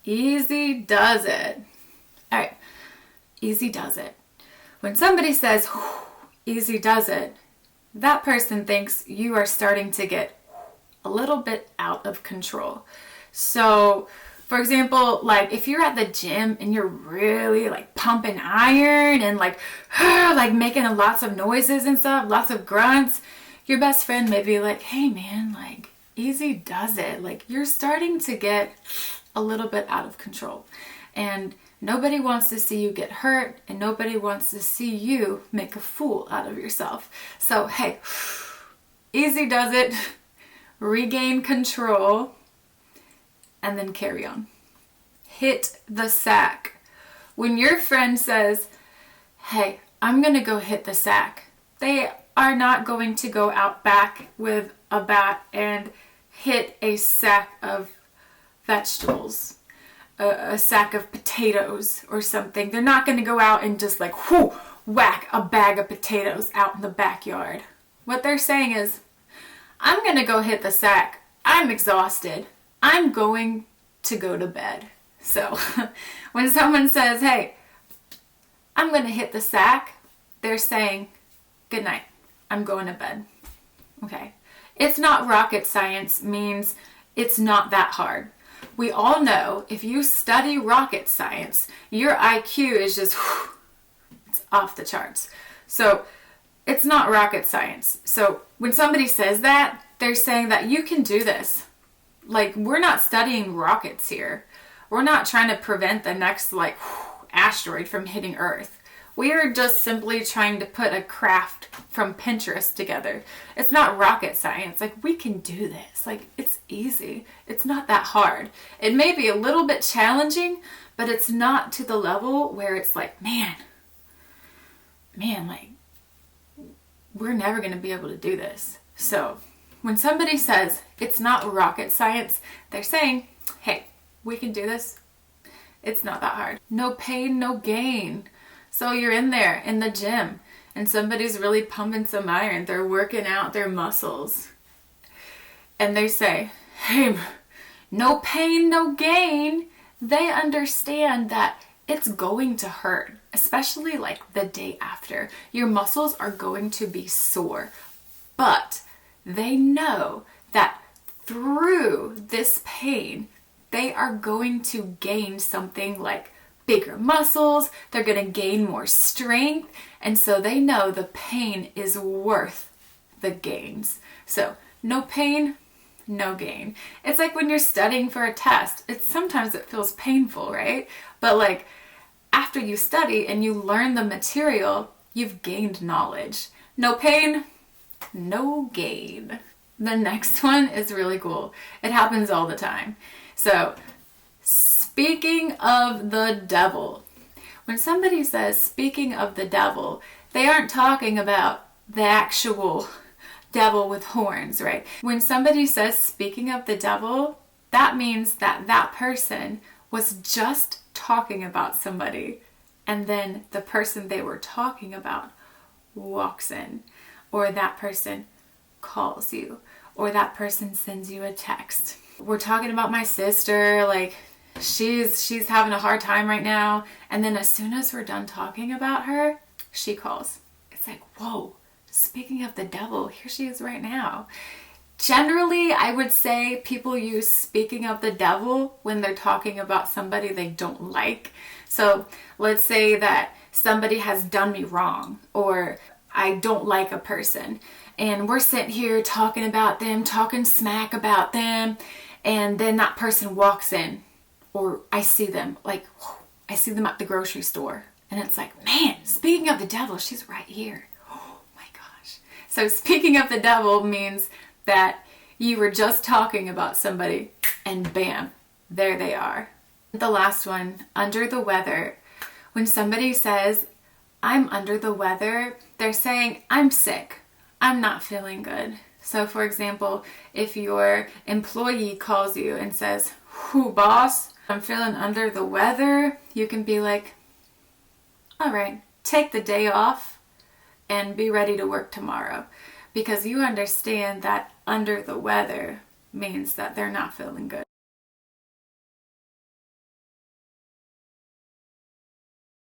Easy does it. All right, easy does it. When somebody says, easy does it, that person thinks you are starting to get a little bit out of control. So, for example, like if you're at the gym and you're really like pumping iron and like making lots of noises and stuff, lots of grunts, your best friend may be like, hey man, like easy does it. Like you're starting to get a little bit out of control. And nobody wants to see you get hurt, and nobody wants to see you make a fool out of yourself. So, hey, easy does it. Regain control, and then carry on. Hit the sack. When your friend says, hey, I'm going to go hit the sack, they are not going to go out back with a bat and hit a sack of vegetables, a sack of potatoes or something. They're not going to go out and just like whack a bag of potatoes out in the backyard. What they're saying is, I'm going to go hit the sack. I'm exhausted. I'm going to go to bed. So when someone says, hey, I'm going to hit the sack, they're saying, good night. I'm going to bed. Okay. It's not rocket science means it's not that hard. We all know if you study rocket science, your IQ is just, it's off the charts. So it's not rocket science. So when somebody says that, they're saying that you can do this. Like, we're not studying rockets here. We're not trying to prevent the next asteroid from hitting Earth. We are just simply trying to put a craft from Pinterest together. It's not rocket science. Like, we can do this. Like, it's easy. It's not that hard. It may be a little bit challenging, but it's not to the level where it's like, man, like, we're never going to be able to do this. So when somebody says it's not rocket science, they're saying, hey, we can do this. It's not that hard. No pain, no gain. So you're in there in the gym and somebody's really pumping some iron. They're working out their muscles. And they say, hey, no pain, no gain. They understand that it's going to hurt, especially like the day after. Your muscles are going to be sore, but they know that through this pain, they are going to gain something like bigger muscles. They're going to gain more strength. And so they know the pain is worth the gains. So no pain, no gain. It's like when you're studying for a test. Sometimes it feels painful, right? But like after you study and you learn the material, you've gained knowledge. No pain, no gain. The next one is really cool. It happens all the time. So, speaking of the devil. When somebody says speaking of the devil, they aren't talking about the actual devil with horns, right? When somebody says speaking of the devil, that means that that person was just talking about somebody, and then the person they were talking about walks in, or that person calls you, or that person sends you a text. We're talking about my sister, like she's having a hard time right now, and then as soon as we're done talking about her, she calls. It's like, whoa, speaking of the devil, here she is right now. Generally, I would say people use speaking of the devil when they're talking about somebody they don't like. So let's say that somebody has done me wrong, or I don't like a person, and we're sitting here talking about them, talking smack about them, and then that person walks in, or I see them, I see them at the grocery store, and it's like, man, speaking of the devil, she's right here. Oh my gosh. So speaking of the devil means that you were just talking about somebody and bam, there they are. The last one, under the weather. When somebody says, I'm under the weather, they're saying, I'm sick. I'm not feeling good. So for example, if your employee calls you and says, whoo, boss, I'm feeling under the weather, you can be like, all right, take the day off and be ready to work tomorrow. Because you understand that under the weather means that they're not feeling good.